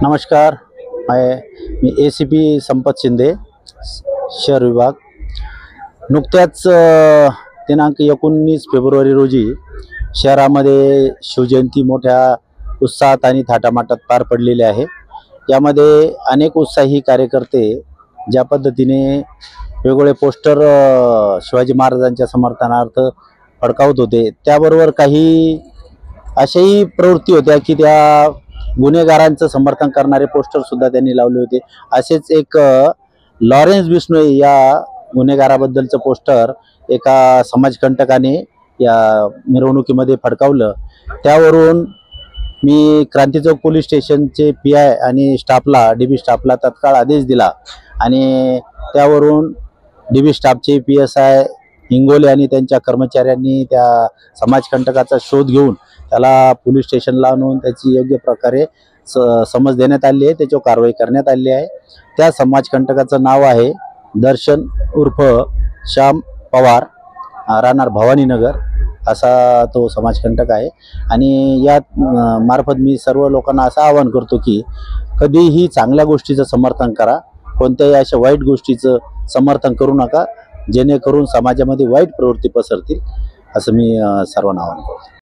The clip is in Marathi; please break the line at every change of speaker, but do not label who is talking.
नमस्कार, मी ACP संपत शिंदे, शहर विभाग। नुकत्याच दिनांक 19 फेब्रुवारी रोजी शहरामध्ये शिवजयंती मोठ्या उत्साहात आणि थाटामाटात पार पडलेली आहे। यामध्ये अनेक उत्साही कार्यकर्ते ज्या पद्धतीने वेगवेगळे पोस्टर शिवाजी महाराजांच्या समर्थनार्थ फडकावत होते, त्याबरोबर काही अशाही प्रवृत्ती होत्या की त्या गुन्हेगारांचं समर्थन करणारे पोस्टर सुद्धा त्यांनी लावले होते। असेच एक लॉरेन्स बिश्नोई या गुन्हेगाराबद्दलचं पोस्टर एका समाजकंटकाने या मिरवणुकीमध्ये फडकावलं। त्यावरून मी क्रांती चौक पोलीस स्टेशनचे PI आणि स्टाफला DB स्टाफला तत्काळ आदेश दिला आणि त्यावरून DB स्टाफचे PSI हिंगोले आणि त्यांच्या कर्मचाऱ्यांनी त्या समाजकंटकाचा शोध घेऊन त्याला पोलीस स्टेशनला आणून त्याची योग्य प्रकारे समज देण्यात आली आहे, त्याच्यावर कारवाई करण्यात आली आहे। त्या समाजकंटकाचं नाव आहे दर्शन उर्फ श्याम पवार, राहणार भवानीनगर असा तो समाजकंटक आहे। आणि या मार्फत मी सर्व लोकांना असं आवाहन करतो की कधीही चांगल्या गोष्टीचं समर्थन करा, कोणत्याही अशा वाईट गोष्टीचं समर्थन करू नका, जेणेकरून समाजामध्ये वाईट प्रवृत्ती पसरतील, असं मी सर्वांना आवाहन करतो।